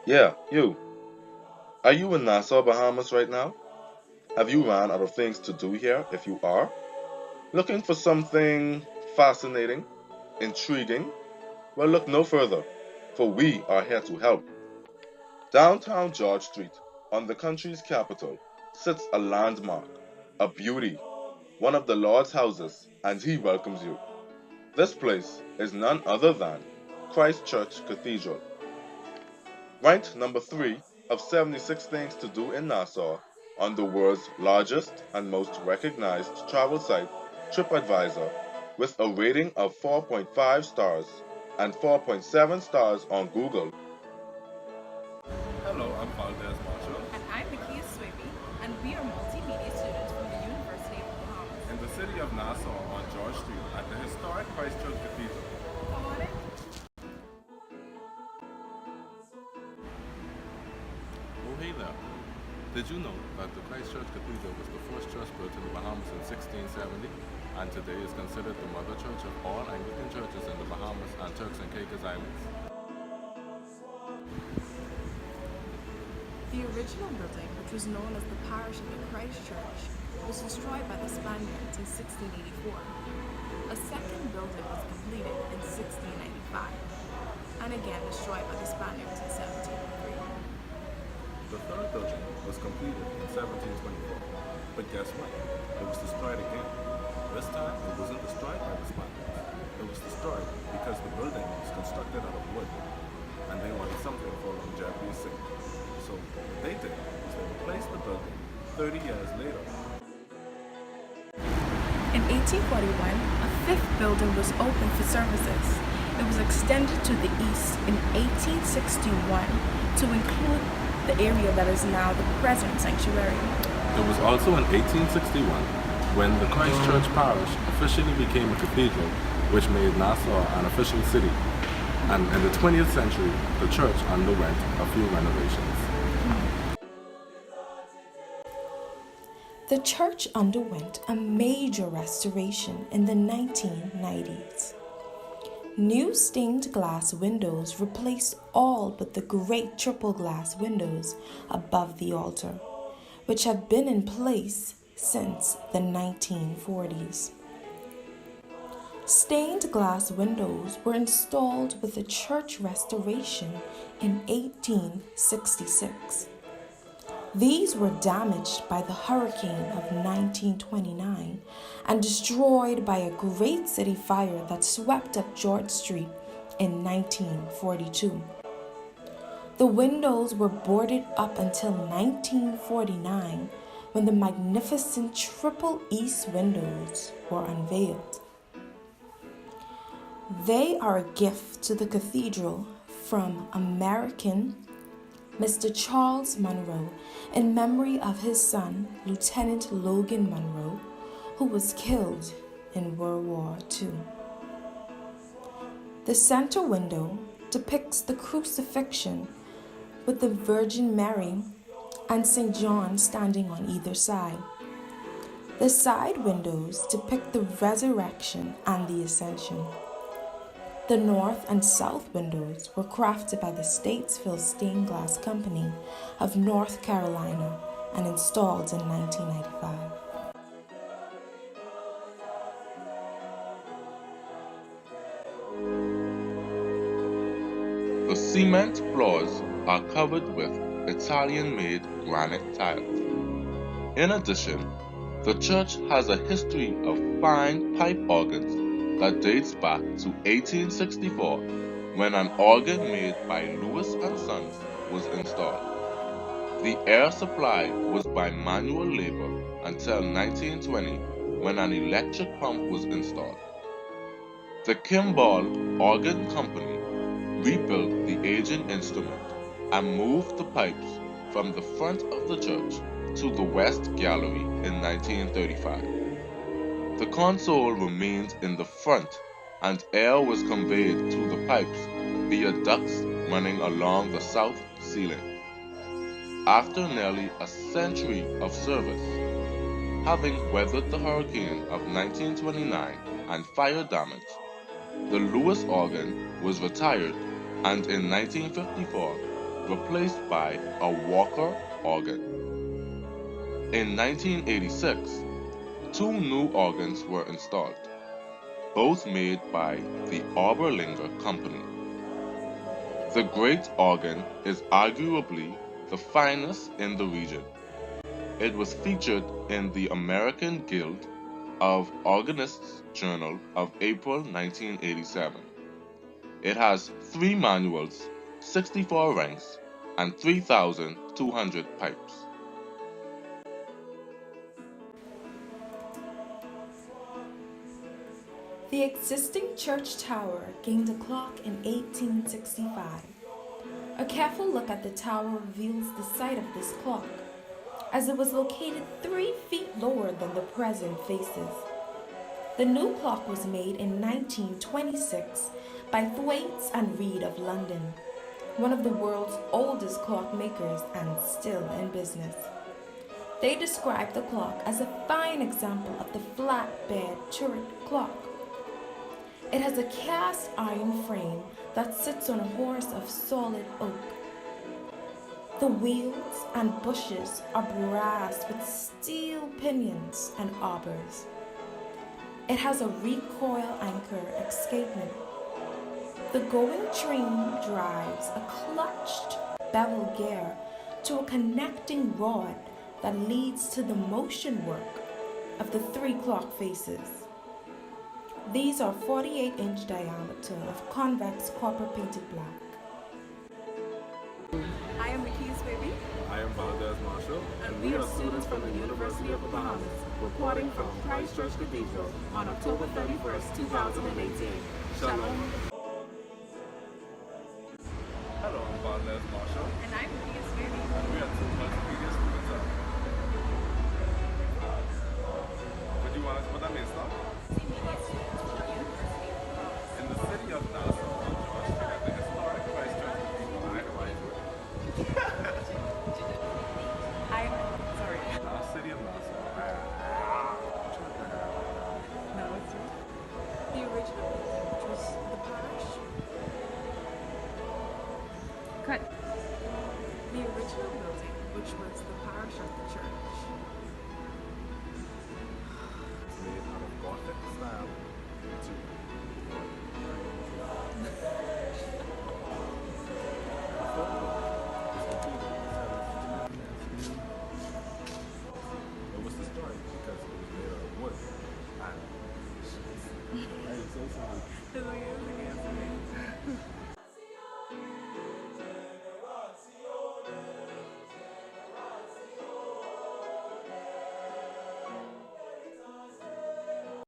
Yeah, you. Are you in Nassau, Bahamas right now? Have you run out of things to do here if you are? Looking for something fascinating, intriguing? Well, look no further, for we are here to help. Downtown George Street, on the country's capital, sits a landmark, a beauty, one of the Lord's houses, and he welcomes you. This place is none other than Christ Church Cathedral. Ranked number 3 of 76 things to do in Nassau on the world's largest and most recognized travel site, TripAdvisor, with a rating of 4.5 stars and 4.7 stars on Google. Hello, I'm Valdez Makiah. And I'm Makiah, and we are multimedia students from the University of The Bahamas. In the city of Nassau on George Street at the historic Christ Church Cathedral. Come on in. Oh, hey there. Did you know that the Christ Church Cathedral was the first church built in the Bahamas in 1670 and today is considered the mother church of all Anglican churches in the Bahamas and Turks and Caicos Islands? The original building, which was known as the parish of the Christ Church, was destroyed by the Spaniards in 1684. A second building was completed in 1695, and again destroyed by the Spaniards in 1703. The third building was completed in 1724, but guess what? It was destroyed again. This time, it wasn't destroyed by the Spaniards. It was destroyed because the building was constructed out of wood, and they wanted something for longevity's sake. So what they did was they replaced the building 30 years later. In 1841, a fifth building was opened for services. It was extended to the east in 1861 to include the area that is now the present sanctuary. It was also in 1861 when the Christ Church parish officially became a cathedral, which made Nassau an official city. And in the 20th century, the church underwent a few renovations. The church underwent a major restoration in the 1990s. New stained glass windows replaced all but the great triple glass windows above the altar, which have been in place since the 1940s. Stained glass windows were installed with the church restoration in 1866. These were damaged by the hurricane of 1929 and destroyed by a great city fire that swept up George Street in 1942. The windows were boarded up until 1949 when the magnificent triple east windows were unveiled. They are a gift to the cathedral from American Mr. Charles Monroe in memory of his son, Lieutenant Logan Monroe, who was killed in World War II. The center window depicts the crucifixion with the Virgin Mary and St. John standing on either side. The side windows depict the resurrection and the ascension. The north and south windows were crafted by the Statesville Stained Glass Company of North Carolina and installed in 1995. The cement floors are covered with Italian-made granite tiles. In addition, the church has a history of fine pipe organs that dates back to 1864 when an organ made by Lewis and Sons was installed. The air supply was by manual labor until 1920 when an electric pump was installed. The Kimball Organ Company rebuilt the aging instrument and moved the pipes from the front of the church to the West Gallery in 1935. The console remained in the front and air was conveyed to the pipes via ducts running along the south ceiling. After nearly a century of service, having weathered the hurricane of 1929 and fire damage, the Lewis organ was retired, and in 1954, replaced by a Walker organ. In 1986, two new organs were installed, both made by the Oberlinger Company. The great organ is arguably the finest in the region. It was featured in the American Guild of Organists Journal of April 1987. It has 3 manuals, 64 ranks, and 3,200 pipes. The existing church tower gained a clock in 1865. A careful look at the tower reveals the site of this clock, as it was located 3 feet lower than the present faces. The new clock was made in 1926 by Thwaites and Reed of London, one of the world's oldest clockmakers and still in business. They describe the clock as a fine example of the flatbed turret clock. It has a cast iron frame that sits on a horse of solid oak. The wheels and bushes are brass with steel pinions and arbors. It has a recoil anchor escapement. The going train drives a clutched bevel gear to a connecting rod that leads to the motion work of the 3 clock faces. These are 48-inch diameter of convex copper painted black. I am Makiah's baby, I am Valdez Makiah, and we are students from the University of The Bahamas, reporting from Christ Church Cathedral on October 31st, 2018. Shalom. Hello, I'm Valdez Makiah, And I'm Makiah's baby. and we are 2 multimedia students. Would you want us to put that in stop? In the city of Nassau, Georgia, at the historic Christ Church Cathedral, city of Nassau. No, it's the original, which was the parish. Cut. The original building, which was the parish of the church. It's made out of Gothic style It was destroyed because it was made out of wood. And It's like,